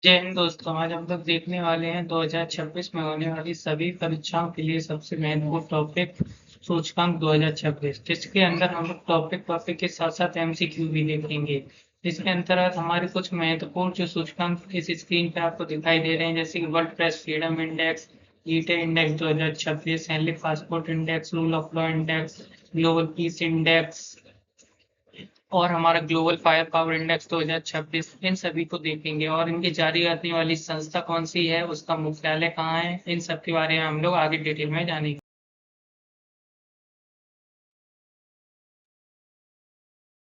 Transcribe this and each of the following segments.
जय हिंद दोस्तों। आज हम लोग देखने वाले हैं 2026 में होने वाली सभी परीक्षाओं के लिए सबसे महत्वपूर्ण टॉपिक सूचकांक 2026, जिसके अंदर हम लोग टॉपिक टॉपिक के साथ साथ एमसीक्यू भी देखेंगे। जिसके अंतर्गत हमारे कुछ महत्वपूर्ण जो सूचकांक इस स्क्रीन पे आपको दिखाई दे रहे हैं, जैसे कि वर्ल्ड प्रेस फ्रीडम इंडेक्स, ईटे index 2026, Henley passport index, rule of law index, global peace index और हमारा ग्लोबल फायर पावर इंडेक्स 2026, इन सभी को देखेंगे और इनकी जारी करने वाली संस्था कौन सी है, उसका मुख्यालय कहाँ है, इन सब के बारे में हम लोग आगे डिटेल में जानेंगे।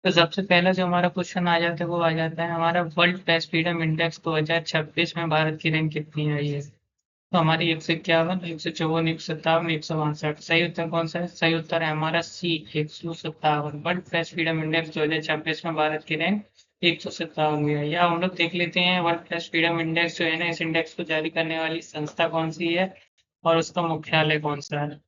तो सबसे पहला जो हमारा क्वेश्चन आ जाता है वो आ जाता है हमारा वर्ल्ड प्रेस फ्रीडम इंडेक्स 2026 में भारत की रैंक कितनी आई है। तो हमारी 151, 154, 157, 162। सही उत्तर कौन सा है? सही उत्तर है हमारा सी, 157। वर्ल्ड प्रेस फ्रीडम इंडेक्स 2026 में भारत की रैंक 157 में है। या हम लोग देख लेते हैं वर्ल्ड प्रेस फ्रीडम इंडेक्स जो है ना, इस इंडेक्स को जारी करने वाली संस्था कौन सी है और उसका मुख्यालय कौन सा है।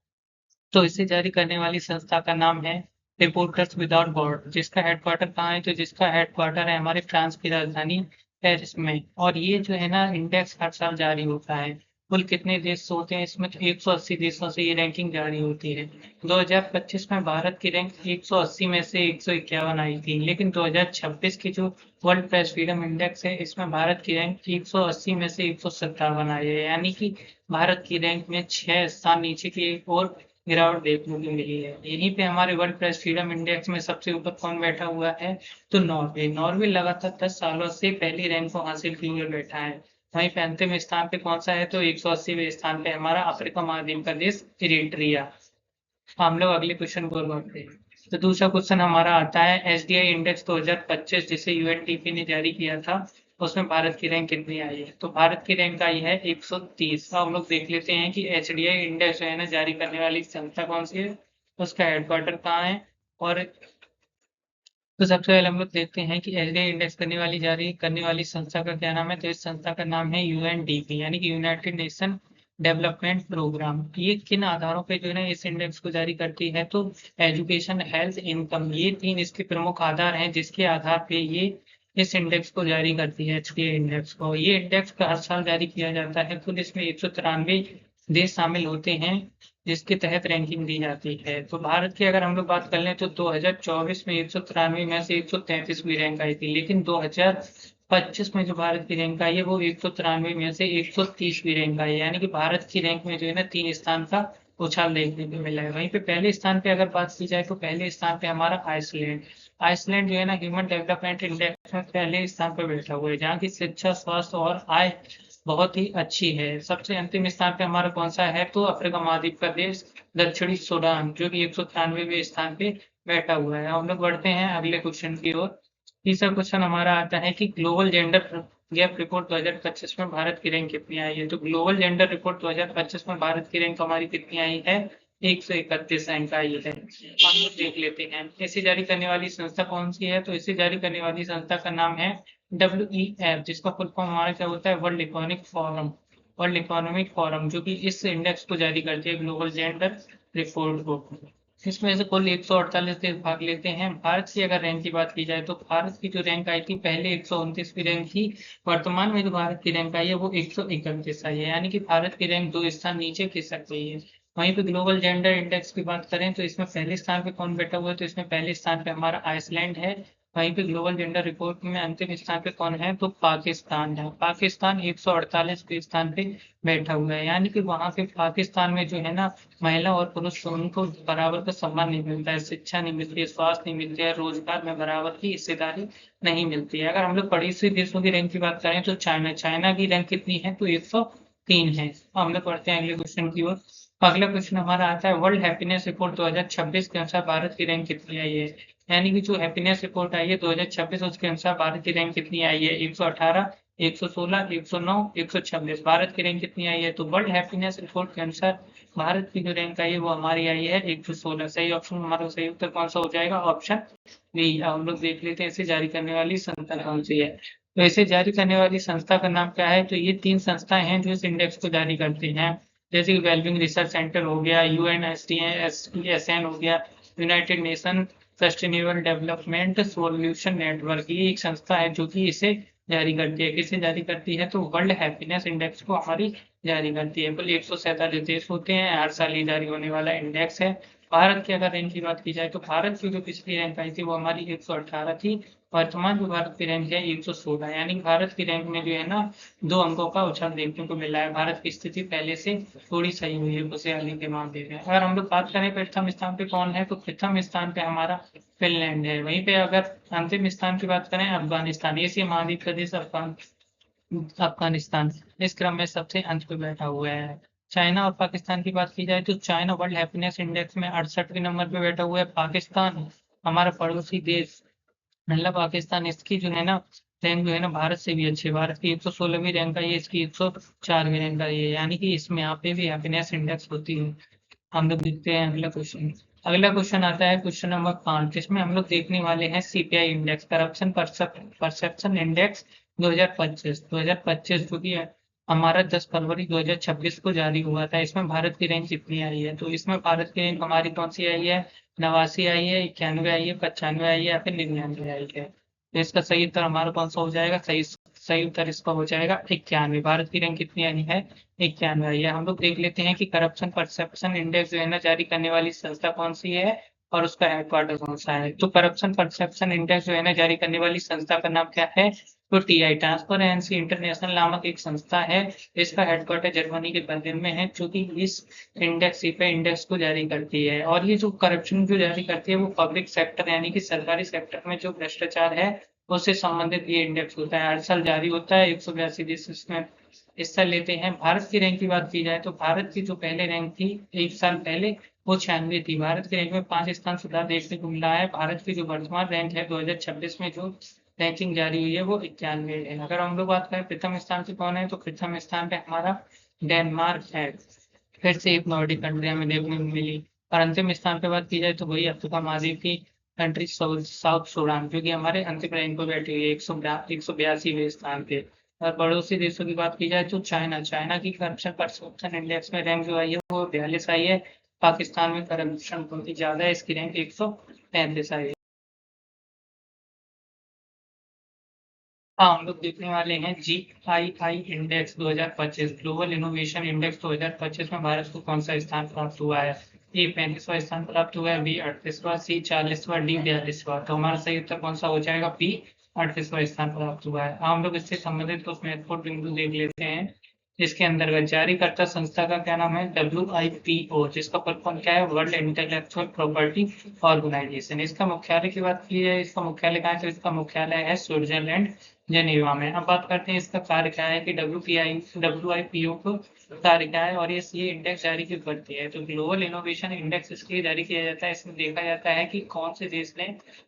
तो इसे जारी करने वाली संस्था का नाम है रिपोर्टर्स विदाउट बॉर्डर। जिसका हेडक्वार्टर कहाँ है? तो जिसका हेडक्वार्टर है हमारे फ्रांस की राजधानी पेरिस में। और ये जो है ना इंडेक्स हर साल जारी होता है। कुल कितने देश होते हैं इसमें? तो 180 देशों से ये रैंकिंग जारी होती है। 2025 में भारत की रैंक 180 में से 151 आई थी, लेकिन 2026 की जो वर्ल्ड प्रेस फ्रीडम इंडेक्स है, इसमें भारत की रैंक 180 में से 157 आई है। यानी कि भारत की रैंक में 6 स्थान नीचे की ओर गिरावट देखने को मिली है। यहीं पे हमारे वर्ल्ड प्रेस फ्रीडम इंडेक्स में सबसे ऊपर कौन बैठा हुआ है? तो नॉर्वे। नॉर्वे लगातार 10 सालों से पहली रैंक को हासिल किए हुए बैठा है। वहीं पे अंतिम स्थान पे कौन सा है? तो 180वें स्थान पे हमारा अफ्रीका महाद्वीप का देश इरिट्रिया। हम लोग अगले क्वेश्चन को बढ़ते हैं। तो दूसरा क्वेश्चन हमारा आता है एसडीआई इंडेक्स 2025, जिसे यूएनडीपी ने जारी किया था, उसमें भारत की रैंक कितनी आई है? तो भारत की रैंक आई है 130। अब हम लोग देख लेते हैं कि एचडीआई इंडेक्स जो है ना, जारी करने वाली संस्था कौन सी है, उसका हेडक्वार्टर कहाँ है। और तो सबसे पहले हम लोग देखते हैं कि एसडीआई इंडेक्स जारी करने वाली संस्था का क्या नाम है। तो इस संस्था का नाम है यूएनडीपी, यानी कि यूनाइटेड नेशन डेवलपमेंट प्रोग्राम। ये किन आधारों पे जो है ना इस इंडेक्स को जारी करती है? तो एजुकेशन, हेल्थ, इनकम, ये तीन इसके प्रमुख आधार हैं, जिसके आधार पे ये इस इंडेक्स को जारी करती है, एचडीआई इंडेक्स को। ये इंडेक्स हर साल जारी किया जाता है। कुल इसमें 193 देश शामिल होते हैं, जिसके तहत रैंकिंग दी जाती है। तो भारत की अगर हम लोग बात कर लें तो 2024 में 193 में से 133वीं रैंक आई थी, लेकिन 2025 में जो भारत की रैंक आई है वो 193 में से 130वीं रैंक आई है। यानी कि भारत की रैंक में जो है ना 3 स्थान का उछाल देखने को मिला है। वहीं पे पहले स्थान पे अगर बात की जाए तो पहले स्थान पे हमारा आइसलैंड। आइसलैंड जो है ना ह्यूमन डेवलपमेंट इंडेक्स में पहले स्थान पर बैठा हुआ है, जहाँ की शिक्षा, स्वास्थ्य और आय बहुत ही अच्छी है। सबसे अंतिम स्थान पे हमारा कौन सा है? तो अफ्रीका महाद्वीप का देश दक्षिणी सूडान, जो कि 193वें स्थान पे बैठा हुआ है। हम लोग बढ़ते हैं अगले क्वेश्चन की ओर। तीसरा क्वेश्चन हमारा आता है कि ग्लोबल जेंडर गैप रिपोर्ट 2025 में भारत की रैंक कितनी आई है। तो ग्लोबल जेंडर रिपोर्ट 2025 में भारत की रैंक हमारी कितनी आई है? 131 रैंक आई है। हम लोग देख लेते हैं इसे जारी करने वाली संस्था कौन सी है। तो इसे जारी करने वाली संस्था का नाम है WEF, जिसका फुल फॉर्म हमारा क्या होता है? वर्ल्ड इकोनॉमिक फोरम, जो कि इस इंडेक्स को जारी करती है, ग्लोबल जेंडर रिपोर्ट को। इसमें से कुल 148 देश भाग लेते हैं। भारत की अगर रैंक की बात की जाए तो भारत की जो रैंक आई थी पहले 129वीं रैंक थी। वर्तमान में जो भारत की रैंक आई है वो 131 आई है, यानी कि भारत की रैंक 2 स्थान नीचे खिसक गई है। वहीं पे ग्लोबल जेंडर इंडेक्स की बात करें तो इसमें पहले स्थान पे कौन बैठा हुआ है? तो इसमें पहले स्थान पे हमारा आइसलैंड है। वहीं पे ग्लोबल जेंडर रिपोर्ट में अंतिम स्थान पे कौन है? तो पाकिस्तान है। पाकिस्तान 148वें स्थान पे बैठा हुआ है, यानी कि वहां पे पाकिस्तान में जो है ना महिला और पुरुष दोनों को बराबर का सम्मान नहीं मिलता है, शिक्षा नहीं मिलती है, स्वास्थ्य नहीं मिलती है, रोजगार में बराबर की हिस्सेदारी नहीं मिलती है। अगर हम लोग पड़ोसी देशों की रैंक की बात करें तो चाइना की रैंक कितनी है? तो 103 है। हम लोग पढ़ते हैं अगले क्वेश्चन की ओर। अगला क्वेश्चन हमारा आता है वर्ल्ड हैप्पीनेस रिपोर्ट 2026 के अनुसार भारत की रैंक कितनी आई है। यानी कि जो हैप्पीनेस रिपोर्ट आई है 2026, उसके अनुसार भारत की रैंक कितनी आई है? 118, 116, 109, 126। भारत की रैंक कितनी आई है? तो वर्ल्ड हैप्पीनेस रिपोर्ट के अनुसार भारत की जो रैंक आई है वो हमारी आई है 116। सही ऑप्शन, हमारा सही उत्तर कौन सा हो जाएगा? Option B. अब हम लोग देख लेते हैं इसे जारी करने वाली संस्था कौन सी है। तो इसे जारी करने वाली संस्था का नाम क्या है? तो ये 3 संस्थाएं हैं जो इस इंडेक्स को जारी करती हैं, जैसे कि वेलबिंग रिसर्च सेंटर हो गया, यूएनएसटीएसएन हो गया, United nation sustainable development solution network. ये एक संस्था है जो कि इसे जारी करती है। किसे जारी करती है? तो वर्ल्ड हैप्पीनेस इंडेक्स को हमारी जारी करती है। कुल 147 देश होते हैं, हर साल ये जारी होने वाला इंडेक्स है। भारत की अगर रैंक की बात की जाए तो भारत की जो पिछली रैंक आई थी वो हमारी 118 थी। वर्तमान जो भारत की रैंक है 116, यानी भारत की रैंक में जो है ना 2 अंकों का उछाल देखने को मिला है। भारत की स्थिति पहले से थोड़ी सही हुई है खुशहाली के मामले में। अगर हम लोग बात करें प्रथम स्थान पे कौन है, तो प्रथम स्थान पे हमारा फिनलैंड है। वहीं पे अगर अंतिम स्थान की बात करें, अफगानिस्तान, एशिया महाद्वीप का देश अफगानिस्तान इस क्रम में सबसे अंत पे बैठा हुआ है। चाइना और पाकिस्तान की बात की जाए तो चाइना वर्ल्ड हैप्पीनेस इंडेक्स में 68वें नंबर पे बैठा हुआ है। पाकिस्तान हमारा पड़ोसी देश, मतलब पाकिस्तान, इसकी जो है ना रैंक जो है ना भारत से भी अच्छी है। भारत की 116वीं रैंक आई है, इसकी 104वीं रैंक आई है, यानी कि इसमें यहाँ पे भी हैप्पीनेस इंडेक्स होती है। हम लोग देखते हैं अगला क्वेश्चन। अगला क्वेश्चन आता है क्वेश्चन नंबर 5, जिसमें हम लोग देखने वाले हैं CPI index, corruption perception index 2025। 2025 जो कि हमारा 10 फरवरी 2026 को जारी हुआ था। इसमें भारत की रैंक कितनी आई है? तो इसमें भारत की रैंक हमारी कौन सी आई है? 89 आई है, 91 आई है, 95 आई है या फिर 99 आई है? तो इसका सही उत्तर हमारा कौन सा हो जाएगा? सही सही उत्तर इसका हो जाएगा 91। भारत की रैंक कितनी आई है? 91 आई है। हम लोग देख लेते हैं कि करप्शन परसेप्शन इंडेक्स जो है ना जारी करने वाली संस्था कौन सी है और उसका हेडक्वार्टर कौन सा है। तो करप्शन परसेप्शन इंडेक्स जो है ना जारी करने वाली संस्था का नाम क्या है? तो टीआई, ट्रांसपेरेंसी इंटरनेशनल नामक एक संस्था है। इसका हेडक्वार्टर जर्मनी के बर्लिन में है, जो कि इस इंडेक्स पे इंडेक्स को जारी करती है। और ये जो करप्शन जो जारी करती है वो पब्लिक सेक्टर यानी कि सरकारी सेक्टर में जो भ्रष्टाचार है उससे संबंधित ये इंडेक्स होता है। हर साल जारी होता है। 182 देश इसमें हिस्सा लेते हैं। भारत की रैंक की बात की जाए तो भारत की जो पहले रैंक थी एक साल पहले वो 96 थी। भारत की रैंक में 5 स्थान सुधार देखने को मिला है। भारत की जो वर्तमान रैंक है 2026 में जो रैंकिंग जारी हुई है वो 91 है। अगर हम लोग बात करें प्रथम स्थान पे कौन है, तो प्रथम स्थान पे हमारा डेनमार्क है। फिर से एक नॉर्डिक कंट्री हमें देखने को मिली। और अंतिम स्थान पे बात की जाए तो वही अफ्रीका महाद्वीप की कंट्री साउथ सूडान, जो कि हमारे अंतिम रैंक पर बैठी हुई है 182वें स्थान पे। और पड़ोसी देशों की बात की जाए तो चाइना, चाइना की करप्शन परसेप्शन इंडेक्स में रैंक जो आई है वो 42 आई है। पाकिस्तान में करप्शन बहुत ही ज्यादा है, इसकी रैंक 135 आई है। हाँ, हम लोग देखने वाले हैं GII index 2025, global innovation index 2025 में भारत को कौन सा स्थान प्राप्त हुआ है? ए 35वां स्थान प्राप्त हुआ है, बी 38वां, सी 40वां, डी 42वां। तो हमारा सही उत्तर कौन सा हो जाएगा? बी 38वां स्थान प्राप्त हुआ है। हम लोग इससे संबंधित कुछ महत्वपूर्ण बिंदु देख लेते हैं। इसके अंतर्गत जारीकर्ता संस्था का क्या नाम है? WIPO, जिसका फुल फॉर्म क्या है? World Intellectual Property Organization. इसका मुख्यालय की बात की जाए, इसका मुख्यालय कहाँ है? तो इसका मुख्यालय है स्विट्जरलैंड जेनेवा में। अब बात करते हैं इसका कार्य क्या है कि WIPO को कार्य क्या है और ये इंडेक्स जारी क्यों करती है। तो ग्लोबल इनोवेशन इंडेक्स इसलिए जारी किया जाता है, इसमें देखा जाता है कि कौन से देश ने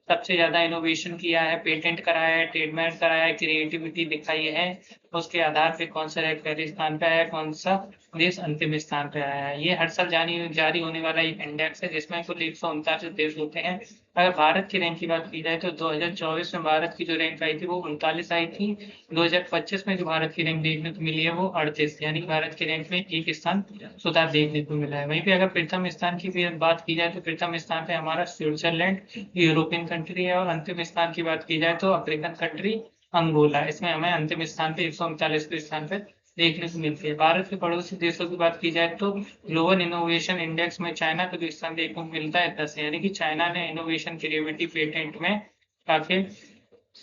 सबसे ज्यादा इनोवेशन किया है, पेटेंट कराया है, ट्रेडमार्क कराया है, क्रिएटिविटी दिखाई है। उसके आधार पे कौन सा रैंक पहले स्थान पे आया है, कौन सा देश अंतिम स्थान पे आया है। ये हर साल जारी होने वाला एक इंडेक्स है जिसमें कुल 139 देश होते हैं। अगर भारत की रैंक की बात की जाए तो 2024 में भारत की जो रैंक आई थी वो 39 आई थी। 2025 में जो भारत की रैंक देखने को मिली है वो 38, यानी भारत की रैंक में एक स्थान सुधार देखने को मिला है। वहीं पे अगर प्रथम स्थान की भी बात की जाए तो प्रथम स्थान पे हमारा स्विट्जरलैंड यूरोपियन कंट्री है, और अंतिम स्थान की बात की जाए तो अफ्रीकन कंट्री अंगोला। इसमें हमें अंतिम स्थान पे 139वें स्थान पे देखने को मिलती है। भारत के पड़ोसी देशों की बात की जाए तो ग्लोबल इनोवेशन इंडेक्स में चाइना को जो स्थान देखने को मिलता है 10, यानी कि चाइना ने इनोवेशन क्रिएटिविटी पेटेंट में काफी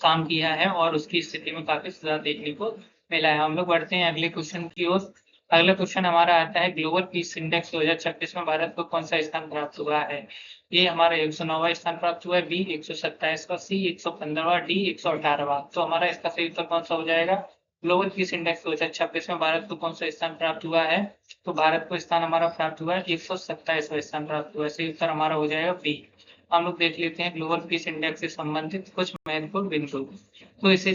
काम किया है और उसकी स्थिति में काफी सुधार देखने को मिला है। हम लोग बढ़ते हैं अगले क्वेश्चन की ओर। अगला क्वेश्चन हमारा आता है ग्लोबल पीस इंडेक्स 2026 में भारत को कौन सा स्थान प्राप्त हुआ है? ये हमारा 109वां स्थान प्राप्त हुआ है, बी 127वां, सी 115वां, डी 118वां। तो हमारा इसका सही उत्तर कौन सा हो जाएगा? ग्लोबल पीस इंडेक्स 2026 में भारत को कौन सा स्थान प्राप्त हुआ है? तो भारत को स्थान हमारा प्राप्त हुआ है 127वां स्थान प्राप्त हुआ है। सही उत्तर हमारा हो जाएगा बी। हम लोग देख लेते हैं ग्लोबल पीस इंडेक्स से संबंधित कुछ महत्वपूर्ण बिंदु। तो इसे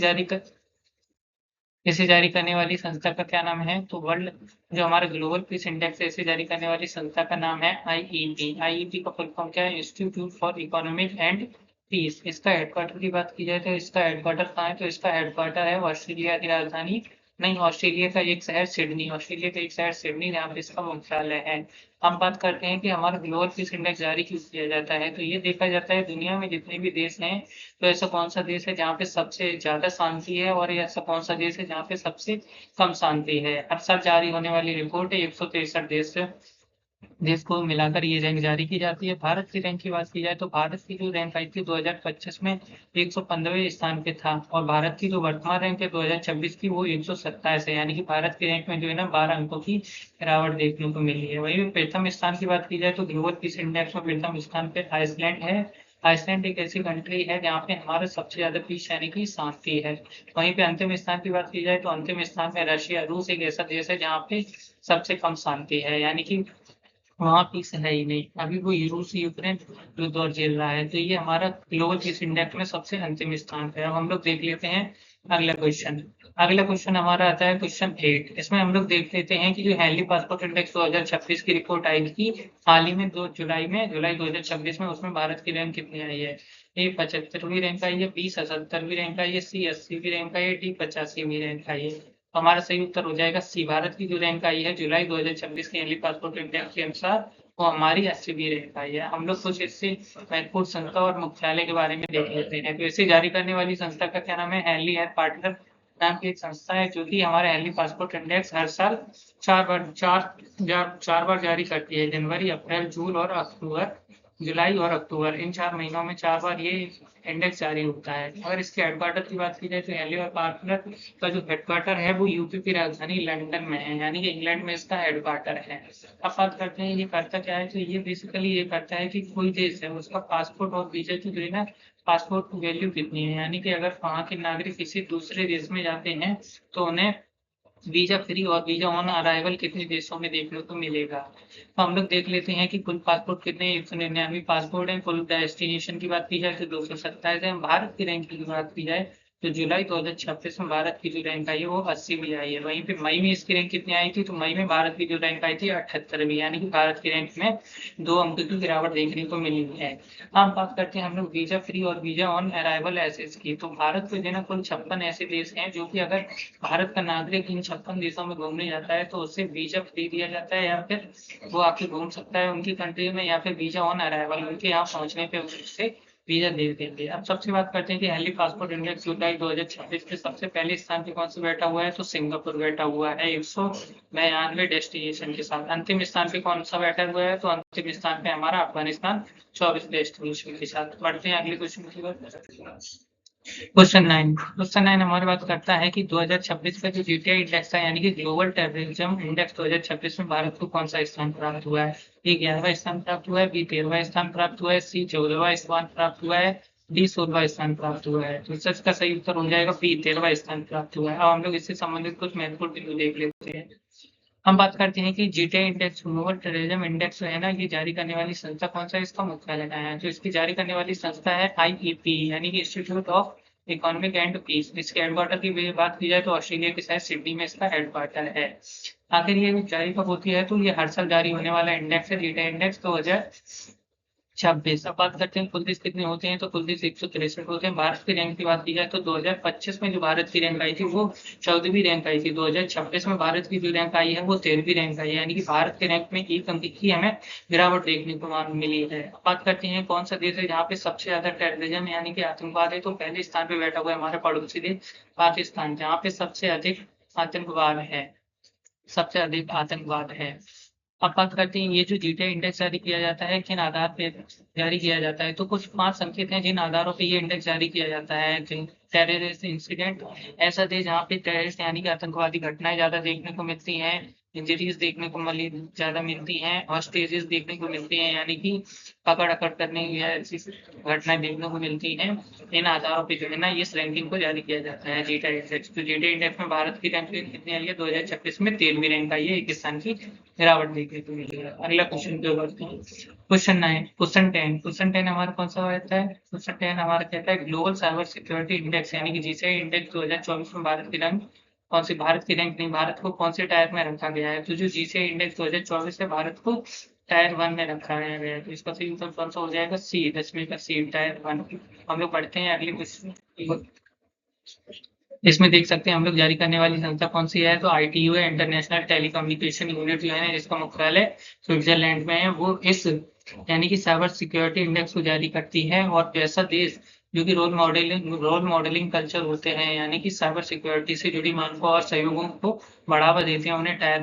जारी करने वाली संस्था का क्या नाम है? तो वर्ल्ड जो हमारा ग्लोबल पीस इंडेक्स है इसे जारी करने वाली संस्था का नाम है IEP। IEP का फुल फॉर्म क्या है? Institute for Economic and Peace. इसका हेडक्वार्टर की बात की जाए तो इसका हेडक्वार्टर कहाँ है? तो इसका हेडक्वार्टर है ऑस्ट्रेलिया की राजधानी नहीं, ऑस्ट्रेलिया का एक शहर सिडनी, ऑस्ट्रेलिया का एक शहर सिडनी जहाँ पे इसका मुख्यालय है। हम बात करते हैं कि हमारा ग्लोबल पीस इंडेक्स जारी क्यों किया जाता है, तो ये देखा जाता है दुनिया में जितने भी देश हैं, तो ऐसा कौन सा देश है जहाँ पे सबसे ज्यादा शांति है, और ऐसा कौन सा देश है जहाँ पे सबसे कम शांति है। हर साल जारी होने वाली रिपोर्ट है 163 देश को मिलाकर ये रैंक जारी की जाती है। भारत की रैंक की बात की जाए तो भारत की जो रैंक आई थी 2025 में 115वें स्थान पे था, और भारत की जो वर्तमान रैंक है 2026 की वो 127 है, यानी कि भारत की रैंक में जो है ना 12 अंकों की गिरावट देखने को मिली है। वहीं प्रथम स्थान की बात की जाए तो ग्लोबल पीस इंडेक्स में प्रथम स्थान पे आइसलैंड है। आइसलैंड एक ऐसी कंट्री है जहाँ पे हमारा सबसे ज्यादा पीस यानी कि शांति है। वहीं पे अंतिम स्थान की बात की जाए तो अंतिम स्थान में रशिया, रूस एक ऐसा देश है जहाँ पे सबसे कम शांति है, यानी कि वहाँ पीस है ही नहीं। अभी वो रूस यूक्रेन जो दौर झेल रहा है, तो ये हमारा ग्लोबल पीस इंडेक्स में सबसे अंतिम स्थान पे है। अब हम लोग देख लेते हैं अगला क्वेश्चन। अगला क्वेश्चन हमारा आता है क्वेश्चन 8। इसमें हम लोग देख लेते हैं कि जो हेनली पासपोर्ट इंडेक्स 2026 की रिपोर्ट आई थी हाल ही में 2 जुलाई 2026 में, उसमें भारत की रैंक कितनी आई है। ए 75वीं रैंक आई है, बी 77वीं रैंक आई है, सी 80वीं रैंक आई है, डी 85वीं रैंक आई है। हमारा सही उत्तर हो जाएगा सी। भारत की जो रैंक आई है जुलाई 2026 के एनली पासपोर्ट इंडेक्स के अनुसार, वो हमारी 80वीं रैंक आई है। हम लोग कुछ इससे महत्वपूर्ण संस्था और मुख्यालय के बारे में देख लेते हैं। तो इसे जारी करने वाली संस्था का क्या नाम है, हेनली एयर पार्टनर नाम की एक संस्था है, जो कि हमारा हेनली पासपोर्ट इंडेक्स हर साल 4 बार जारी करती है। जनवरी, अप्रैल, जून और अक्टूबर, जुलाई और अक्टूबर, इन 4 महीनों में 4 बार ये इंडेक्स जारी होता है। अगर इसके हेडक्वार्टर की बात की जाए तो हेनली और पार्टनर का जो हेडक्वार्टर है वो यूपी की राजधानी लंदन में है, यानी कि इंग्लैंड में इसका हेडक्वार्टर है। अब बात करते हैं ये करता क्या है, तो ये बेसिकली ये करता है कि कोई देश है उसका पासपोर्ट और वीजा की जो है ना पासपोर्ट की वैल्यू कितनी है, यानी कि अगर वहाँ के नागरिक किसी दूसरे देश में जाते हैं तो उन्हें वीजा फ्री और वीजा ऑन अराइवल कितने देशों में देखने को मिलेगा। तो हम लोग देख लेते हैं कि कुल पासपोर्ट कितने 199 पासपोर्ट हैं। कुल डेस्टिनेशन की बात की जाए तो 227 है। भारत की रैंक की बात की जाए तो जुलाई 2026 में भारत की जो रैंक आई है वो 80वीं आई है। वहीं पे मई में इसकी रैंक कितनी आई थी, तो मई में भारत की जो रैंक आई थी 78वीं, यानी कि भारत की रैंक में 2 अंक की गिरावट देखने को मिली है। अब बात करते हैं हम लोग वीजा फ्री और वीजा ऑन अराइवल एसेस की। तो भारत को देना कुल 56 ऐसे देश हैं जो कि अगर भारत का नागरिक इन 56 देशों में घूमने जाता है तो उसे वीजा फ्री दिया जाता है, या फिर वो आके घूम सकता है उनकी कंट्री में, या फिर वीजा ऑन अराइवल उनके यहाँ पहुंचने पे उसे वीजा दे देंगे। अब सबसे बात करते हैं कि हेनली पासपोर्ट इंडेक्स जुलाई 2026 के सबसे पहले स्थान पे कौन सा बैठा हुआ है, तो सिंगापुर बैठा हुआ है 192 डेस्टिनेशन के साथ। अंतिम स्थान पे कौन सा बैठा हुआ है, तो अंतिम स्थान पे हमारा अफगानिस्तान 24 डेस्टिनेशन के साथ। बढ़ते हैं अगले क्वेश्चन की ओर। क्वेश्चन 9 हमारी बात करता है कि 2026 का जो जीटीआई इंडेक्स है, यानी कि ग्लोबल टेररिज्म इंडेक्स 2026 में भारत को कौन सा स्थान प्राप्त हुआ है। ए 11वां स्थान प्राप्त हुआ है, बी 13वां स्थान प्राप्त हुआ है, सी 14वां स्थान प्राप्त हुआ है, डी 16वां स्थान प्राप्त हुआ है। तो इसका सही उत्तर हो जाएगा बी 13वां स्थान प्राप्त हुआ है। अब हम लोग इससे संबंधित कुछ महत्वपूर्ण बिंदु देख लेते हैं। हम बात करते हैं कि GTI index, global terrorism index जो है ना, ये जारी करने वाली संस्था कौन सा है, इसका मुख्यालय कहाँ है। जो इसकी जारी करने वाली संस्था है आईईपी, यानी कि Institute of Economic and Peace. इसके हेडक्वार्टर की बात की जाए तो ऑस्ट्रेलिया के शहर सिडनी में इसका हेडक्वार्टर है। आखिर ये जारी कब होती है, तो ये हर साल जारी होने वाला इंडेक्स है, जीटीआई इंडेक्स 2026। अब बात करते हैं कुल देश कितने होते हैं, तो कुल देश 163 होते हैं। भारत की रैंक की बात की जाए तो 2025 में जो भारत की रैंक आई थी वो 14वीं रैंक आई थी। 2026 में भारत की जो रैंक आई है वो 13वीं रैंक आई है, यानी कि भारत के रैंक में 1 अंक की हमें गिरावट देखने को मिली है। अब बात करते हैं कौन सा देश है जहाँ पे सबसे ज्यादा टेररिज्म यानी कि आतंकवाद है, तो पहले स्थान पे बैठा हुआ है हमारा पड़ोसी देश पाकिस्तान, जहाँ पे सबसे अधिक आतंकवाद है, सबसे अधिक आतंकवाद है। अब बात करते हैं ये जो जीटीआई इंडेक्स जारी किया जाता है किन आधार पे जारी किया जाता है, तो कुछ 5 संकेत हैं जिन आधारों पे ये इंडेक्स जारी किया जाता है। टेररिस्ट इंसिडेंट, ऐसा देश जहाँ पे टेररिस्ट यानी कि आतंकवादी घटनाएं ज्यादा देखने को मिलती हैं। इंजरीज देखने को ज्यादा मिलती हैं। हॉस्टेजेस देखने को मिलती हैं, यानी कि पकड़ अकड़ करने की ऐसी घटनाएं देखने को मिलती हैं। इन आधारों पे जो है ना इस रैंकिंग को जारी किया जाता है जीटीआई इंडेक्स। तो जीटीआई इंडेक्स में भारत की रैंकिंग कितनी आई है, 2026 में 13वीं रैंक आई है, 1 स्थान की गिरावट देखने को मिली है। अगला क्वेश्चन जो बढ़ते हैं क्वेश्चन 10 हमारा कौन सा रहता है, क्वेश्चन 10 हमारा कहता है ग्लोबल साइबर सिक्योरिटी इंडेक्स, यानी कि जीसीआई इंडेक्स 2024 में भारत की रैंक कौन सी, भारत की रैंक नहीं, भारत को कौन से टायर में रखा गया है। तो जो जीसीआई इंडेक्स 2024 है भारत को टायर 1 में रखा गया है। तो इसका सही उत्तर कौन सा हो जाएगा, सी, 10वीं का सी, टायर 1। हम लोग पढ़ते हैं अगले क्वेश्चन। इसमें देख सकते हैं हम लोग जारी करने वाली संस्था कौन सी है, तो ITU है, इंटरनेशनल टेलीकम्युनिकेशन यूनिट जो है जिसका मुख्यालय स्विट्जरलैंड में है, वो इस यानी कि साइबर सिक्योरिटी इंडेक्स को जारी करती है। और जैसा देश जो कि रोल मॉडलिंग कल्चर होते हैं, यानी कि साइबर सिक्योरिटी से जुड़ी मांगों और सहयोगों को बढ़ावा देते हैं, उन्हें टायर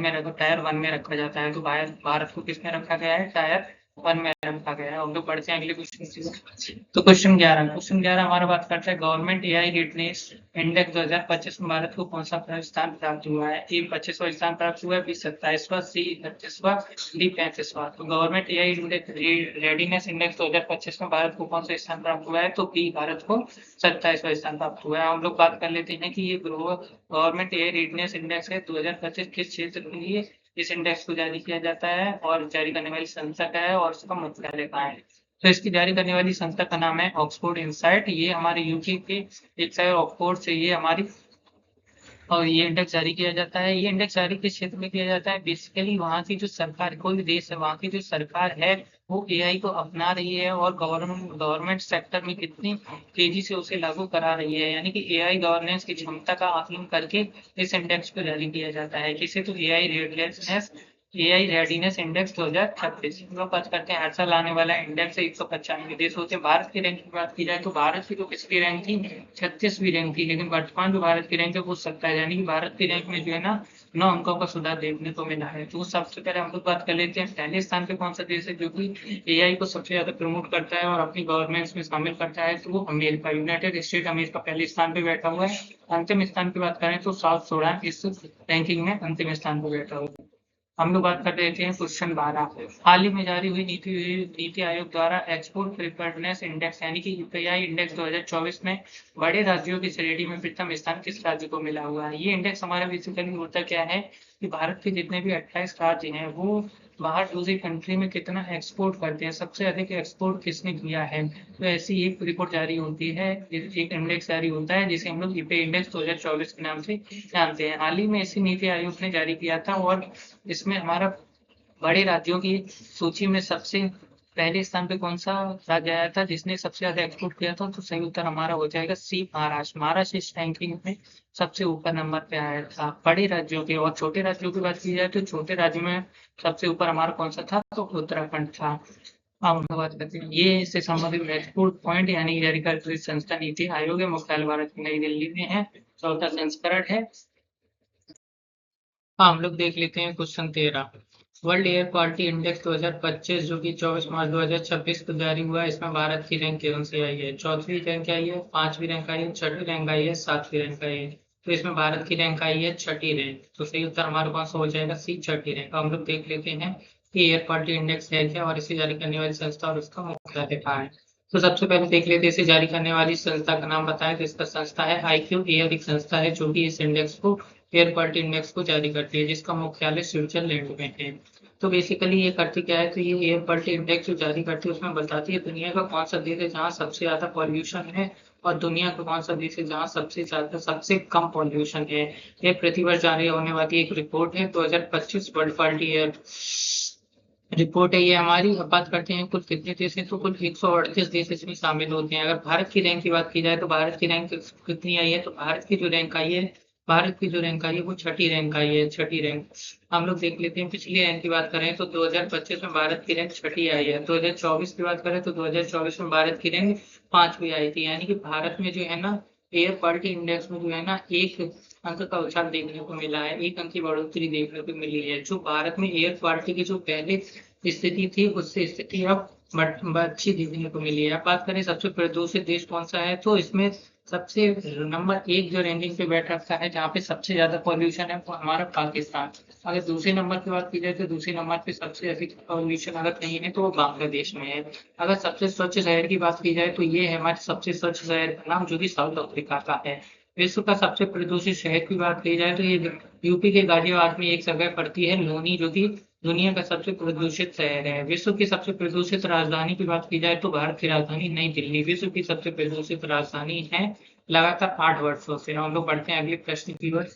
1 में रखा जाता है। तो भारत को किसमें रखा गया है, टायर 1 में रखा गया है। हम लोग बढ़ते हैं अगले क्वेश्चन। तो क्वेश्चन 11 हमारा बात करता है गवर्नमेंट AI रेडनेस इंडेक्स 2025 में भारत को कौन सा स्थान प्राप्त हुआ है। ए 25वां स्थान प्राप्त हुआ है, बी 27वां, सी 31वां, डी 35वां। तो गवर्नमेंट AI रेडीनेस इंडेक्स 2025 में भारत को कौन सा स्थान प्राप्त हुआ है, तो बी भारत को 27वां स्थान प्राप्त हुआ है। हम लोग बात कर लेते हैं कि ये गवर्नमेंट AI रेडनेस इंडेक्स है 2025 किस क्षेत्र के लिए इस इंडेक्स को जारी किया जाता है, और जारी करने वाली संस्था क्या है और उसका मुख्यालय कहाँ है। तो इसकी जारी करने वाली संस्था का नाम है ऑक्सफोर्ड इनसाइट। ये हमारे यूके के एक शहर ऑक्सफोर्ड से ये हमारी और ये इंडेक्स जारी किया जाता है। ये इंडेक्स जारी किस क्षेत्र में किया जाता है, बेसिकली वहाँ की जो सरकार, कोई भी देश है वहाँ की जो सरकार है वो AI को अपना रही है और गवर्नमेंट सेक्टर में कितनी तेजी से उसे लागू करा रही है, यानी कि AI गवर्नेंस की क्षमता का आकलन करके इस इंडेक्स को जारी किया जाता है। किसे, तो AI रेडीनेस इंडेक्स 2026। हम लोग बात करते हैं हर साल आने वाला इंडेक्स है 195 देश होते हैं। भारत की रैंक की बात की जाए तो भारत की जो पिछली रैंक थी 36वीं रैंक थी, लेकिन वर्तमान जो भारत की रैंक है वो 27 यानी कि भारत की रैंक में जो है ना 9 अंकों का सुधार देखने को मिला है। तो सबसे पहले हम लोग बात कर लेते हैं पहले स्थान पे कौन सा देश है जो कि AI को सबसे ज्यादा प्रमोट करता है और अपनी गवर्नमेंट्स में शामिल करता है, तो वो अमेरिका, यूनाइटेड स्टेट अमेरिका पहले स्थान पे बैठा हुआ है। अंतिम स्थान की बात करें तो साउथ सूडान इस रैंकिंग में अंतिम स्थान पर बैठा हुआ है। हम लोग बात कर लेते हैं क्वेश्चन 12। हाल ही में जारी हुई नीति आयोग द्वारा एक्सपोर्ट प्रिपेयर्डनेस इंडेक्स यानी कि UPI इंडेक्स 2024 में बड़े राज्यों की श्रेणी में प्रथम स्थान किस राज्य को मिला हुआ है। ये इंडेक्स हमारा बेसिकली होता क्या है कि भारत के जितने भी 28 राज्य हैं वो बाहर दूसरी कंट्री में कितना एक्सपोर्ट करते हैं, सबसे अधिक एक्सपोर्ट किसने किया है। तो ऐसी एक रिपोर्ट जारी होती है, एक इंडेक्स जारी होता है जिसे हम लोग यूपीआई इंडेक्स 2024 के नाम से जानते हैं। हाल ही में इसी नीति आयोग ने जारी किया था और इसमें हमारा बड़े राज्यों की सूची में सबसे पहले स्थान पे कौन सा राज्य आया था जिसने सबसे ज्यादा एक्सपोर्ट किया था, तो सही उत्तर हमारा हो जाएगा सी महाराष्ट्र। महाराष्ट्र इस रैंकिंग में सबसे ऊपर नंबर पे आया था बड़े राज्यों के। और छोटे राज्यों की बात की जाए तो छोटे राज्यों में सबसे ऊपर हमारा कौन सा था, तो उत्तराखंड था। अब हम बात करते हैं ये इससे संबंधित महत्वपूर्ण पॉइंट यानी जारी संस्था नीति आयोग है, मुख्यालय भारत की नई दिल्ली में है, चौथा संस्करण है। हाँ, हम लोग देख लेते हैं question 13। World air quality index 2025 जो कि 24 मार्च 2026 को जारी हुआ है, इसमें भारत की रैंक कौन सी आई है। चौथी रैंक आई है, पांचवी रैंक आई है, छठी रैंक आई है, सातवीं रैंक आई है। तो इसमें भारत की रैंक आई है छठी रैंक। तो सही उत्तर हमारे पास हो जाएगा सी छठी रैंक। हम लोग देख लेते हैं कि एयर क्वालिटी इंडेक्स है क्या और इसे जारी करने वाली संस्था और उसका मुख्यालय कहाँ है। तो सबसे पहले देख लेते हैं इसे जारी करने वाली संस्था का नाम बताएं, तो इसका संस्था है IQ एयर। एक संस्था है जो कि इस इंडेक्स को एयर क्वालिटी इंडेक्स को जारी करती है जिसका मुख्यालय स्विट्जरलैंड में है। तो बेसिकली ये करती क्या है, तो ये एयर क्वालिटी इंडेक्स जो जारी करती है उसमें बताती है दुनिया का कौन सा देश है जहाँ सबसे ज्यादा पॉल्यूशन है और दुनिया का कौन सा देश है जहाँ सबसे कम पॉल्यूशन है। ये प्रति वर्ष जारी होने वाली एक रिपोर्ट है 2025 वर्ल्ड क्वालिटी एयर रिपोर्ट है ये हमारी। अब बात करते हैं कुल कितने देश हैं, तो कुल 138 देश इसमें शामिल होते हैं। अगर भारत की रैंक की बात की जाए तो भारत की रैंक कितनी आई है, तो भारत की जो रैंक आई है वो छठी रैंक आई है, छठी रैंक। हम लोग देख लेते हैं पिछली रैंक की बात करें तो 2025 में भारत की रैंक छठी आई है। 2024 की बात करें तो 2024 में भारत की रैंक पांचवी आई थी, यानी कि भारत में जो है ना एयर क्वालिटी इंडेक्स में जो है ना एक अंक का उछाल देखने को मिला है, एक अंक की बढ़ोतरी देखने को मिली है। जो भारत में एयर क्वालिटी की जो पहले स्थिति थी उससे स्थिति अब अच्छी देखने को मिली है। अब बात करें सबसे प्रदूषित देश कौन सा है, तो इसमें सबसे नंबर 1 जो रैंकिंग पे बैठ रखा है जहाँ पे सबसे ज्यादा पॉल्यूशन है वो हमारा पाकिस्तान। अगर दूसरे नंबर की बात की जाए तो दूसरे नंबर पे सबसे अधिक पॉल्यूशन अगर नहीं है तो वो बांग्लादेश में है। अगर सबसे स्वच्छ शहर की बात की जाए तो ये है हमारे सबसे स्वच्छ शहर का नाम जो कि साउथ अफ्रीका का है। विश्व का सबसे प्रदूषित शहर की बात की जाए तो ये यूपी के गाजियाबाद में एक जगह पड़ती है लोनी, जो कि दुनिया का सबसे प्रदूषित शहर है। विश्व की सबसे प्रदूषित राजधानी की बात की जाए तो भारत की राजधानी नई दिल्ली विश्व की सबसे प्रदूषित राजधानी है लगातार 8 वर्षों से। हम लोग बढ़ते हैं अगले प्रश्न की ओर।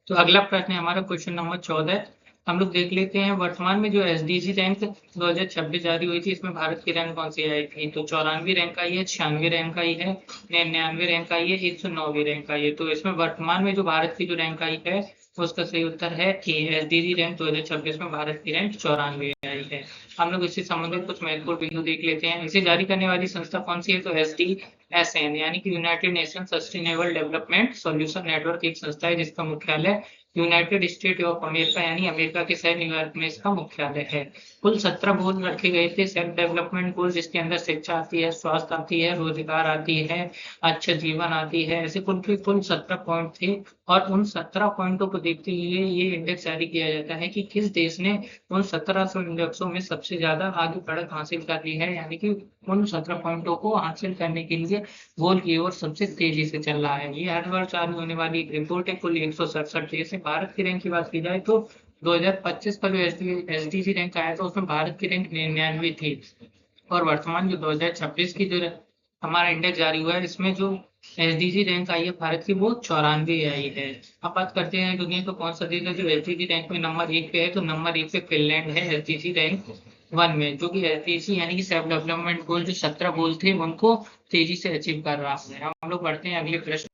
तो अगला प्रश्न है हमारा क्वेश्चन नंबर 14। हम लोग देख लेते हैं वर्तमान में जो एसडीजी रैंक 2026 जारी हुई थी, इसमें भारत की रैंक कौन सी आई थी? तो 94 रैंक आई है, 96 रैंक आई है, 99 रैंक आई है, 109वीं रैंक आई है। तो इसमें वर्तमान में जो भारत की जो रैंक आई है उसका सही उत्तर है ए। एसडीजी रैंक 2026 में भारत की रैंक 94 आई है। हम लोग इससे संबंधित कुछ महत्वपूर्ण बिंदु देख लेते हैं। इसे जारी करने वाली संस्था कौन सी है? तो SDSN यानी कि United nation sustainable development solution network एक संस्था है जिसका मुख्यालय यूनाइटेड स्टेट ऑफ अमेरिका यानी अमेरिका के शहर न्यूयॉर्क में इसका मुख्यालय है। कुल 17 गोल रखे गए थे सेल्फ डेवलपमेंट गोल, जिसके अंदर शिक्षा आती है, स्वास्थ्य आती है, रोजगार आती है, अच्छा जीवन आती है। ऐसे कुल 17 पॉइंट थे और उन 17 पॉइंटों को देखते हुए ये इंडेक्स जारी किया जाता है कि किस देश ने उन 1700 इंडेक्सों में सबसे ज्यादा आगे बढ़त हासिल कर ली है, यानी कि उन 17 पॉइंटों को हासिल करने के लिए गोल की ओर सबसे तेजी से चल रहा है। ये हर वर्ष चालू होने वाली एक रिपोर्ट है। कुल 167 देश है। भारत की रैंक की बात की जाए तो 2025 का जो एसडीजी रैंक आया था उसमें भारत की रैंक 99 थी और वर्तमान जो 2026 की जो हमारा इंडेक्स जारी हुआ है इसमें जो एसडीजी रैंक आई है भारत की वो 94 आई है। अब बात करते हैं दुनिया का कौन सा देश है जो एसडीजी रैंक में नंबर 1 पे है? तो नंबर 1 पे फिनलैंड है एसडीजी रैंक 1 में, जो कि एसडीजी यानी कि सेल्फ डेवलपमेंट गोल जो 17 गोल थे उनको तेजी से अचीव कर रहा है। हम लोग बढ़ते हैं अगले प्रश्न।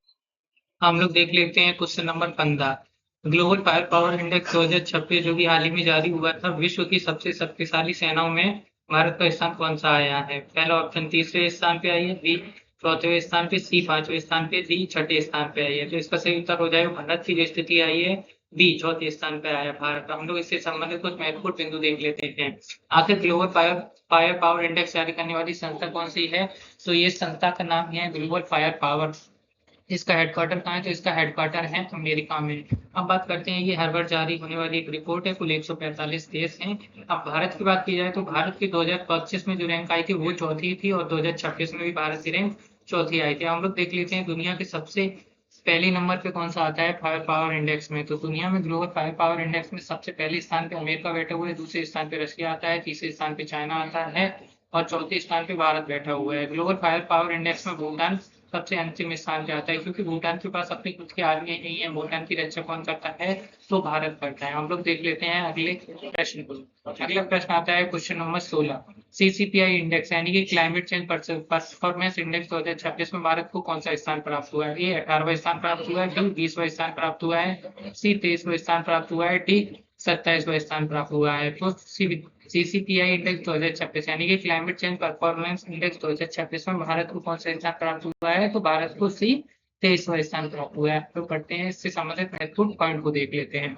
हम लोग देख लेते हैं question number 15। Global fire power index 2026 जो कि हाल ही में जारी हुआ था, विश्व की सबसे शक्तिशाली सेनाओं में भारत का स्थान कौन सा आया है? पहला ऑप्शन तीसरे स्थान पे आई है, बी चौथे स्थान पे, सी पांचवें स्थान पे, डी छठे स्थान पे आई है। तो इसका सही उत्तर हो जाएगा भारत की जो स्थिति आई है बी चौथे स्थान पे आया भारत। हम लोग इससे संबंधित कुछ महत्वपूर्ण बिंदु देख लेते हैं। आखिर ग्लोबल फायर पावर इंडेक्स जारी करने वाली संस्था कौन सी है? तो ये संस्था का नाम है ग्लोबल फायर पावर। इसका हेडक्वार्टर कहाँ है? तो इसका हेडक्वार्टर है अमेरिका में। अब बात करते हैं, ये हर बार जारी होने वाली एक रिपोर्ट है। कुल 145 देश हैं। अब भारत की बात की जाए तो भारत की 2025 में जो रैंक आई थी वो चौथी थी और 2026 में भी भारत की रैंक चौथी आई थी। हम लोग देख लेते हैं दुनिया के सबसे पहले नंबर पे कौन सा आता है फायर पावर इंडेक्स में। तो दुनिया में ग्लोबल फायर पावर इंडेक्स में सबसे पहले स्थान पे अमेरिका बैठा हुआ है, दूसरे स्थान पे रशिया आता है, तीसरे स्थान पे चाइना आता है और चौथे स्थान पे भारत बैठा हुआ है। ग्लोबल फायर पावर इंडेक्स में भूटान सबसे अंतिम स्थान पे आता है क्योंकि भूटान के पास अपनी खुद की आर्मी नहीं है। भूटान की रक्षा कौन करता है? तो भारत करता है। हम लोग देख लेते हैं अगले प्रश्न को। अगला प्रश्न आता है क्वेश्चन नंबर 16। सीसीपीआई इंडेक्स यानी कि क्लाइमेट चेंज परफॉर्मेंस इंडेक्स 2026 में भारत को कौन सा स्थान प्राप्त हुआ है? ए 18वां स्थान प्राप्त हुआ है, बी 20वां स्थान प्राप्त हुआ है, सी 23वां स्थान प्राप्त हुआ है, डी 27वां स्थान प्राप्त हुआ है। तो सीसीपीआई इंडेक्स 2026 यानी कि क्लाइमेट चेंज परफॉर्मेंस इंडेक्स 2026 में भारत को कौन सा स्थान प्राप्त हुआ है? तो भारत को सी 23वां स्थान प्राप्त हुआ है। तो पढ़ते हैं इससे संबंधित महत्वपूर्ण पॉइंट को देख लेते हैं।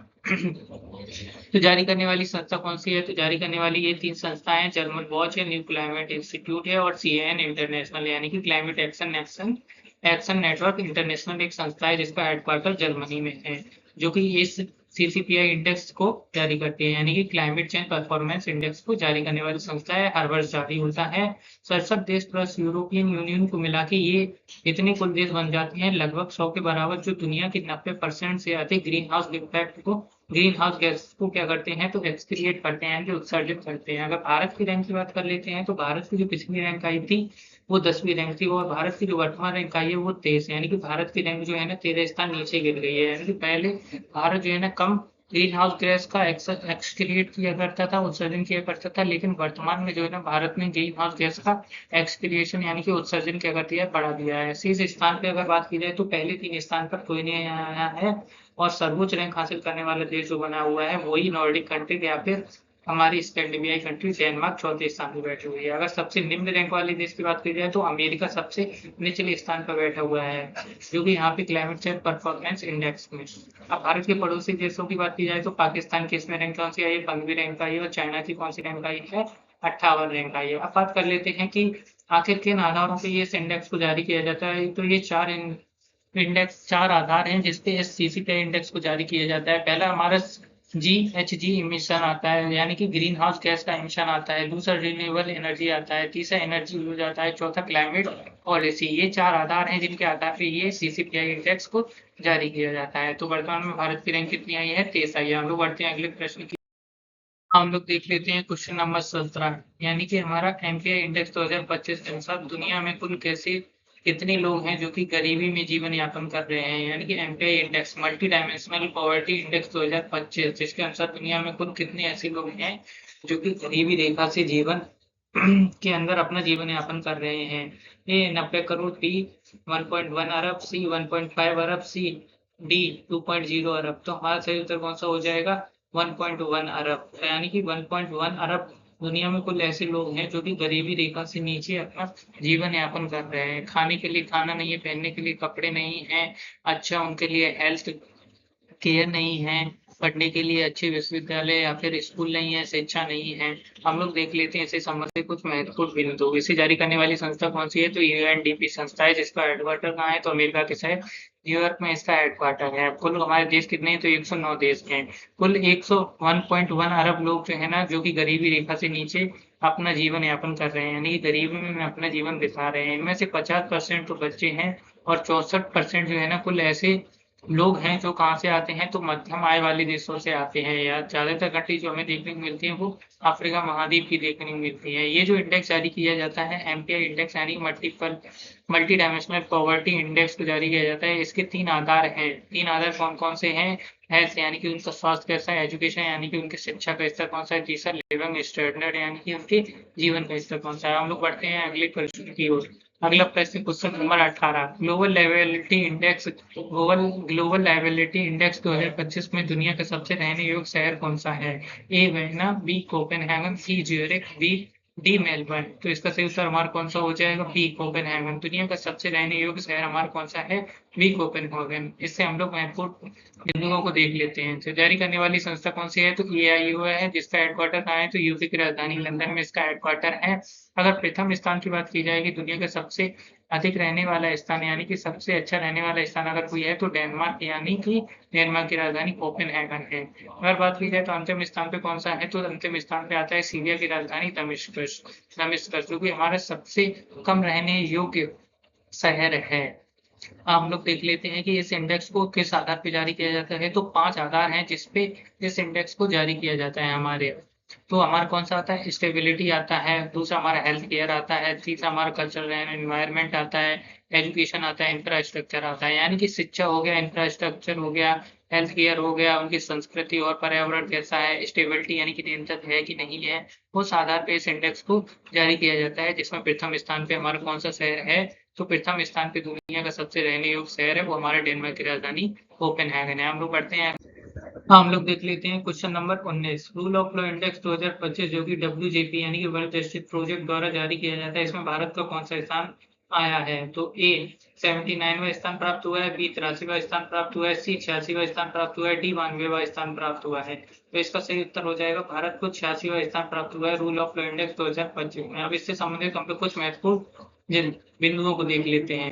तो जारी करने वाली संस्था कौन सी है? तो जारी करने वाली ये तीन संस्थाएं हैं, जर्मन वॉच है, न्यू क्लाइमेट इंस्टीट्यूट है और सीएएन इंटरनेशनल यानी कि क्लाइमेट एक्शन नेटवर्क इंटरनेशनल एक संस्था है जिसका हेडक्वार्टर जर्मनी में है, जो कि इस सीसीपीआई इंडेक्स को जारी करती है यानी कि क्लाइमेट चेंज परफॉर्मेंस इंडेक्स को जारी करने वाली संस्था है। हर वर्ष जारी होता है। 67 देश प्लस यूरोपियन यूनियन को मिला के ये इतने कुल देश बन जाते हैं लगभग 100 के बराबर, जो दुनिया के 90% से अधिक ग्रीन हाउस गैस को क्या करते हैं? तो एक्सक्रिएट करते हैं, जो उत्सर्जित करते हैं। अगर भारत की रैंक की बात कर लेते हैं तो भारत की जो पिछली रैंक आई थी वो 10वीं रैंक थी और भारत की जो वर्तमान रैंक आई है वो 23, यानी कि भारत की रैंक जो है ना 13 स्थान नीचे गिर गई है। यानी कि पहले भारत जो है ना कम ग्रीन हाउस गैस का एक्सक्रिएट किया करता था, उत्सर्जन किया करता था, लेकिन वर्तमान में जो है ना भारत ने ग्रीन हाउस गैस का एक्सक्रिएशन यानी कि उत्सर्जन क्या कर दिया है? बढ़ा दिया है। शीर्ष स्थान पे अगर बात की जाए तो पहले 3 स्थान पर कोई नहीं आया है और सर्वोच्च रैंक हासिल करने वाला देश जो बना हुआ है वही नॉर्डिक कंट्री या फिर हमारी स्कैंडिनेवियाई कंट्री डेनमार्क चौथे स्थान पर बैठी हुई है। अगर सबसे निम्न रैंक वाले देश की बात की जाए तो अमेरिका सबसे निचले स्थान पर बैठा हुआ है, जो कि यहाँ पे क्लाइमेट चेंज परफॉर्मेंस इंडेक्स में। अब भारत के पड़ोसी देशों की बात की जाए तो पाकिस्तान की इसमें रैंक कौन सी आई है? 15वीं रैंक आई है और चाइना की कौन सी रैंक आई है? 58 रैंक आई है। अब बात कर लेते हैं कि आखिर किन आधारों पर इस इंडेक्स को जारी किया जाता है। तो ये चार आधार हैं जिसपे इस सीसीपीआई इंडेक्स को जारी किया जाता है। पहला हमारा GHG इमिशन आता है यानी कि ग्रीन हाउस गैस का इमिशन आता है, दूसरा रिन्यूएबल एनर्जी आता है, तीसरा एनर्जी यूज आता है, चौथा क्लाइमेट पॉलिसी। ये चार आधार हैं जिनके आधार पे ये सीसीपीआई इंडेक्स को जारी किया जाता है। तो वर्तमान में भारत की रैंक कितनी आई है? 23 आई है। हम लोग बढ़ते हैं अगले प्रश्न की। हम लोग देख लेते हैं क्वेश्चन नंबर 17 यानी कि हमारा एमपीआई इंडेक्स 2025 के अनुसार दुनिया में कुल कितने लोग हैं जो कि गरीबी में जीवन यापन कर रहे हैं, यानी कि MPI index, multi dimensional poverty index 2025, जिसके अनुसार दुनिया में कुल कितने ऐसे लोग हैं जो कि गरीबी रेखा से जीवन के अंदर अपना जीवन यापन कर रहे हैं। ए 90 करोड़, बी 1.1 अरब, सी 1.5 अरब, सी डी 2.0 अरब। तो हमारा सही उत्तर कौन सा हो जाएगा? 1.1 अरब, यानी कि 1.1 अरब दुनिया में कुल ऐसे लोग हैं जो कि गरीबी रेखा से नीचे अपना जीवन यापन कर रहे हैं। खाने के लिए खाना नहीं है, पहनने के लिए कपड़े नहीं है, अच्छा उनके लिए हेल्थ केयर नहीं है, पढ़ने के लिए अच्छे विश्वविद्यालय या फिर स्कूल नहीं है, शिक्षा नहीं है। हम लोग देख लेते हैं इसे संबंधित कुछ महत्वपूर्ण बिंदु। इसे जारी करने वाली संस्था कौन सी है? तो यूएनडीपी संस्था है, जिसका हेडक्वार्टर कहाँ है? तो अमेरिका के शहर न्यूयॉर्क में इसका हेडक्वार्टर है। कुल हमारे देश कितने हैं? तो 109 देश हैं। कुल 101.1 अरब लोग जो है ना, जो कि गरीबी रेखा से नीचे अपना जीवन यापन कर रहे हैं, यानी कि गरीबी में अपना जीवन बिता रहे हैं। इनमें से 50% तो बच्चे हैं और 64% जो है ना, कुल ऐसे लोग हैं जो कहाँ से आते हैं? तो मध्यम आय वाले देशों से आते हैं, या ज्यादातर कंट्री जो हमें देखने को मिलती है वो अफ्रीका महाद्वीप की देखने को मिलती है। ये जो इंडेक्स जारी किया जाता है एमपीआई इंडेक्स, यानी मल्टी डायमेंशनल पॉवर्टी इंडेक्स को जारी किया जाता है, इसके 3 आधार हैं। 3 आधार कौन कौन से हैं? हेल्थ, यानी कि उनका स्वास्थ्य कैसा है, एजुकेशन यानी कि उनकी शिक्षा का स्तर कौन सा है, तीसरा लिविंग स्टैंडर्ड यानी कि उनके जीवन का स्तर कौन सा है। हम लोग बढ़ते हैं अगले प्रश्न की ओर। अगला प्रश्न question number 18, global liability index 2025 में दुनिया का सबसे रहने योग्य शहर कौन सा है? A Vienna, B Copenhagen, C Zurich, D Melbourne. तो इसका सही उत्तर हमारा कौन सा हो जाएगा? B Copenhagen. दुनिया का सबसे रहने योग्य शहर हमारा कौन सा है? B Copenhagen. इससे हम लोग महत्वपूर्ण बिंदुओं को देख लेते हैं। तो जारी करने वाली संस्था कौन सी है? तो एआईयू है, जिसका हेडक्वार्टर कहाँ है? तो यूके की राजधानी लंदन में इसका हेडक्वार्टर है। अगर प्रथम स्थान की बात की जाएगी दुनिया का सबसे अधिक रहने वाला स्थान, यानी कि सबसे अच्छा रहने वाला स्थान अगर कोई है तो डेनमार्क, यानी कि डेनमार्क की राजधानी कोपेनहेगन है। अगर बात की जाए तो अंतिम स्थान पे कौन सा है? तो अंतिम स्थान पे आता है सीरिया की राजधानी दमिश्क, जो कि हमारा सबसे कम रहने योग्य शहर है। हम लोग देख लेते हैं कि इस इंडेक्स को किस आधार पे जारी किया जाता है। तो 5 आधार हैं जिसपे इस इंडेक्स को जारी किया जाता है हमारे। तो हमारा कौन सा आता है? स्टेबिलिटी आता है, दूसरा हमारा हेल्थ केयर आता है, तीसरा हमारा कल्चरल एंड एनवायरनमेंट आता है, एजुकेशन आता है, इंफ्रास्ट्रक्चर आता है। यानी कि शिक्षा हो गया, इंफ्रास्ट्रक्चर हो गया, हेल्थ केयर हो गया, उनकी संस्कृति और पर्यावरण कैसा है, स्टेबिलिटी यानी कि नियंत्रित है कि नहीं है, उस आधार पे इस इंडेक्स को जारी किया जाता है। जिसमें प्रथम स्थान पे हमारा कौन सा शहर है? तो प्रथम स्थान पे दुनिया का सबसे रहने योग्य शहर है वो हमारा डेनमार्क की राजधानी कोपेनहेगन है। हम लोग बढ़ते हैं। हाँ, हम लोग देख लेते हैं question number 19, rule of law index 2025, जो कि डब्ल्यूजेपी यानी कि वर्ल्ड जस्टिस प्रोजेक्ट द्वारा जारी किया जाता है। इसमें भारत का कौन सा स्थान आया है? तो ए 79वां स्थान प्राप्त हुआ है, बी 83वां स्थान प्राप्त हुआ है, सी 86वां स्थान प्राप्त हुआ है, डी 92वां स्थान प्राप्त हुआ है। तो इसका सही उत्तर हो जाएगा भारत को 86वां स्थान प्राप्त हुआ है रूल ऑफ लॉ इंडेक्स 2025 में। अब इससे संबंधित हम लोग कुछ महत्वपूर्ण जिन बिंदुओं को देख लेते हैं।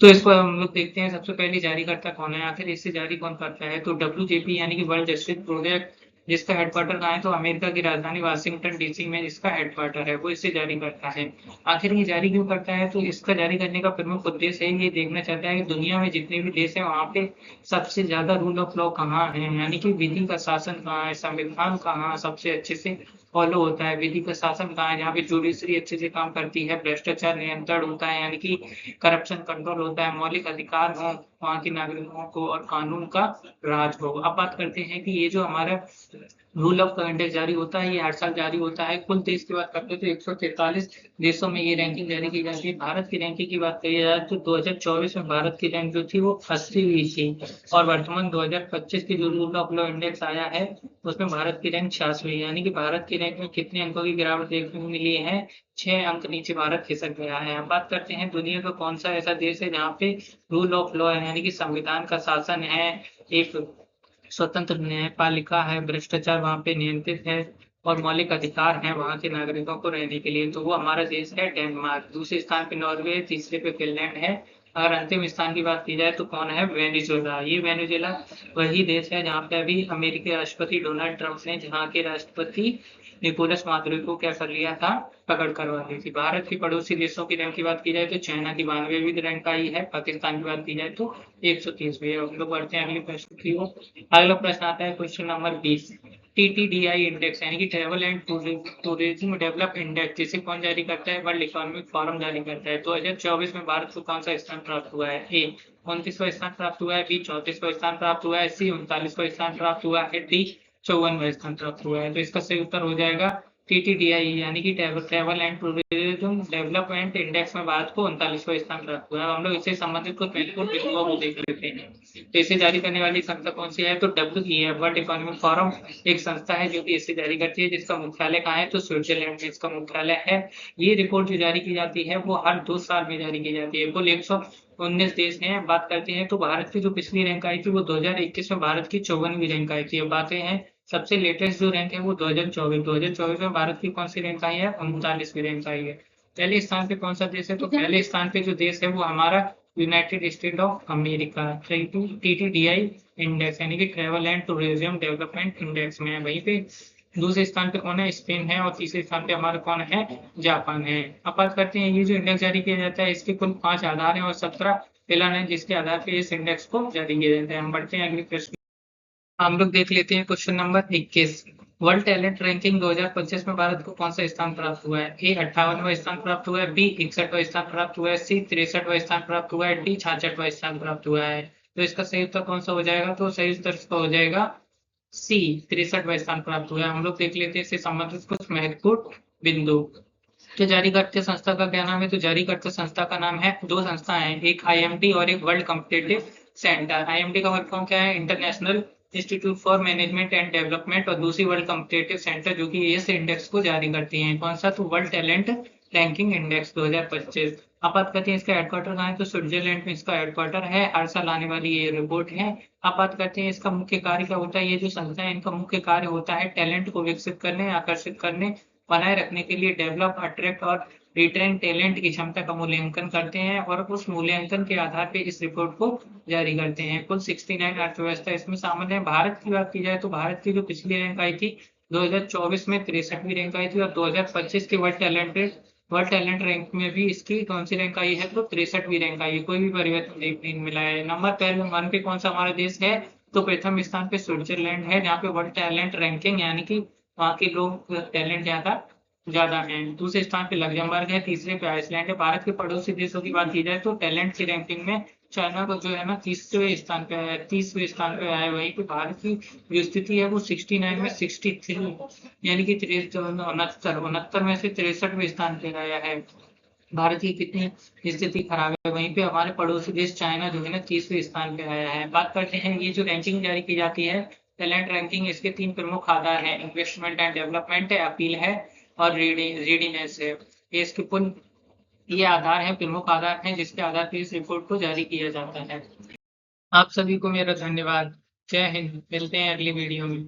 तो इसको हम लोग देखते हैं, सबसे पहले जारीकर्ता कौन है, आखिर इसे जारी कौन करता है? तो डब्ल्यूजेपी यानी कि वर्ल्ड जस्टिस प्रोजेक्ट, जिसका हेडक्वार्टर कहाँ है? तो अमेरिका की राजधानी वाशिंगटन डीसी में इसका हेडक्वार्टर है, वो इसे जारी करता है। आखिर ये जारी क्यों करता है? तो इसका जारी करने का प्रमुख उद्देश्य है ये देखना चाहता है कि दुनिया में जितने भी देश हैं वहाँ पे सबसे ज्यादा रूल ऑफ लॉ कहाँ है, यानी कि विधि का शासन कहाँ है, संविधान कहाँ सबसे अच्छे से फॉलो होता है, विधि का शासन कहाँ है, जहाँ पे जुडिशरी अच्छे से काम करती है, भ्रष्टाचार नियंत्रण होता है, यानी कि करप्शन कंट्रोल होता है, मौलिक अधिकार हो वहाँ के नागरिकों को और कानून का राज हो। अब बात करते हैं कि ये जो हमारा रूल ऑफ इंडेक्स जारी होता है ये हर साल जारी होता है। कुल देश की बात करते हैं तो 143 देशों में ये रैंकिंग जारी की जाती है। भारत की रैंकिंग की बात करी जाए तो 2024 में भारत की रैंक जो थी वो 80वीं थी, और वर्तमान 2025 की जो रूल ऑफ लॉ इंडेक्स आया है उसमें भारत की रैंक 86वीं, यानी कि भारत की रैंक में कितने अंकों की गिरावट देखने को मिली है? 6 अंक नीचे भारत खिसक गया है। अब बात करते हैं दुनिया का कौन सा ऐसा देश है जहाँ पे रूल ऑफ लॉ यानी कि संविधान का शासन है, एक स्वतंत्र न्यायपालिका है, भ्रष्टाचार वहाँ पे नियंत्रित है और मौलिक अधिकार हैं वहाँ के नागरिकों को रहने के लिए। तो वो हमारा देश है डेनमार्क। दूसरे स्थान पे नॉर्वे, तीसरे पे फिनलैंड है। अगर अंतिम स्थान की बात की जाए तो कौन है? वेनेजुएला। ये वेनेजुएला वही देश है जहाँ पे अभी अमेरिकी राष्ट्रपति डोनाल्ड ट्रंप ने जहाँ के राष्ट्रपति निकोलस मादुरो को क्या कर लिया था? पकड़ करवा दी थी। भारत की पड़ोसी देशों की रैंक की बात की जाए तो चाइना की 92वीं रैंक आई है, पाकिस्तान की बात की जाए तो 130वीं है। हम लोग बढ़ते हैं अगले प्रश्न की ओर। अगला प्रश्न आता है क्वेश्चन नंबर 20, TTDI इंडेक्स यानी कि travel and tourism develop index, जिसे कौन जारी करता है? वर्ल्ड इकोनॉमिक फोरम जारी करता है। 2024 में भारत को कौन सा स्थान प्राप्त हुआ है? ए 29वां स्थान प्राप्त हुआ है, बी 34वां स्थान प्राप्त हुआ है, सी 39वां स्थान प्राप्त हुआ है, डी 54वां स्थान प्राप्त हुआ है। तो इसका सही उत्तर हो जाएगा TTDI यानी कि travel and tourism development index में भारत को 39वां स्थान प्राप्त हुआ है। हम लोग इससे संबंधित कुछ महत्वपूर्ण बिंदुओं को देख लेते हैं। तो इसे जारी करने वाली संस्था कौन सी है? तो WEF वर्ल्ड इकोनॉमिक फोरम एक संस्था है जो कि इसे जारी करती है, जिसका मुख्यालय कहाँ है? तो स्विट्जरलैंड में इसका मुख्यालय है। ये रिपोर्ट जो जारी की जाती है वो हर 2 साल में जारी की जाती है। कुल 119 देश हैं। बात करते हैं तो भारत की जो पिछली रैंक आई थी वो 2021 में भारत की 54वीं रैंक आई थी। अब बातें हैं सबसे लेटेस्ट जो रैंक है वो 2024 में भारत की कौन सी रैंक आई है? 39वीं रैंक आई है। पहले स्थान पे कौन सा देश है? तो पहले स्थान पे जो देश है वो हमारा United state of America TTDI index यानी कि travel and tourism development index में है। वहीं पे दूसरे स्थान पे कौन है? स्पेन है। और तीसरे स्थान पे हमारा कौन है? जापान है। अब बात करते हैं ये जो इंडेक्स जारी किया जाता है इसके कुल 5 आधार हैं और 17 पिलर हैं जिसके आधार पे इस इंडेक्स को जारी किया जाता है। हम बढ़ते हैं अगले प्रश्न। हम लोग देख लेते हैं question number 21। World talent ranking 2025 में भारत को कौन सा स्थान प्राप्त हुआ है? ए 58वां स्थान प्राप्त हुआ है, बी 61वां स्थान प्राप्त हुआ है, सी 63वां स्थान प्राप्त हुआ है, डी 66वां स्थान प्राप्त हुआ है। तो इसका सही उत्तर कौन सा हो जाएगा? तो सही उत्तर इसका हो जाएगा सी 63वां स्थान प्राप्त हुआ है। हम लोग देख लेते हैं इससे संबंधित कुछ महत्वपूर्ण बिंदु। तो जारी करते संस्था का क्या नाम है? तो जारी करते संस्था का नाम है, दो संस्था है, एक IMD और एक वर्ल्ड कॉम्पिटिटिव सेंटर। IMD का वर्क फॉर्म क्या है? International institute for management and development. और दूसरी वर्ल्ड कॉम्पिटिटिव सेंटर जो कि इस इंडेक्स को जारी करती है। कौन सा? तो वर्ल्ड टैलेंट रैंकिंग इंडेक्स 2025। अब बात करते हैं इसका हेडक्वार्टर कहाँ है? तो स्विट्जरलैंड में इसका हेडक्वार्टर है। हर साल आने वाली ये रिपोर्ट है। अब बात करते हैं इसका मुख्य कार्य क्या होता है? ये जो संस्था है इनका मुख्य कार्य होता है टैलेंट को विकसित करने, आकर्षित करने, बनाए रखने के लिए डेवलप, अट्रैक्ट और रिटेन टैलेंट की क्षमता का मूल्यांकन करते हैं और उस मूल्यांकन के आधार पे इस रिपोर्ट को जारी करते हैं। कुल 69 अर्थव्यवस्था इसमें शामिल है। भारत की बात की जाए तो भारत की जो पिछली रैंक आई थी 2024 में 63वीं रैंक आई थी और 2025 के वर्ल्ड टैलेंट रैंक में भी इसकी कौन सी रैंक आई है? तो 63वीं रैंक आई है। कोई भी परिवर्तन देखने नहीं मिला है। नंबर पहले 1 पे कौन सा हमारा देश है? तो प्रथम स्थान पे स्विट्जरलैंड है जहाँ पे वर्ल्ड टैलेंट रैंकिंग यानी कि वहाँ के लोग टैलेंट ज्यादा है। दूसरे स्थान पे लग्जमबर्ग है, तीसरे पे आइसलैंड है। भारत के पड़ोसी देशों की बात की जाए तो टैलेंट की रैंकिंग में चाइना को जो है ना 30वें स्थान पे है, 30वें स्थान पे है। वहीं पे भारत की जो स्थिति है वो 69 में 63 यानी कि 69 में से 63वें स्थान पे आया है। भारत की कितनी स्थिति खराब है। वहीं पे हमारे पड़ोसी देश चाइना जो है ना 30वें स्थान पे आया है। बात करते हैं ये जो रैंकिंग जारी की जाती है टैलेंट रैंकिंग, इसके 3 प्रमुख आधार हैं, इन्वेस्टमेंट एंड डेवलपमेंट है, अपील है और रीडीनेस है। ये इसके कुल ये आधार है, प्रमुख आधार हैं जिसके आधार पर इस रिपोर्ट को जारी किया जाता है। आप सभी को मेरा धन्यवाद। जय हिंद। मिलते हैं अगली वीडियो में।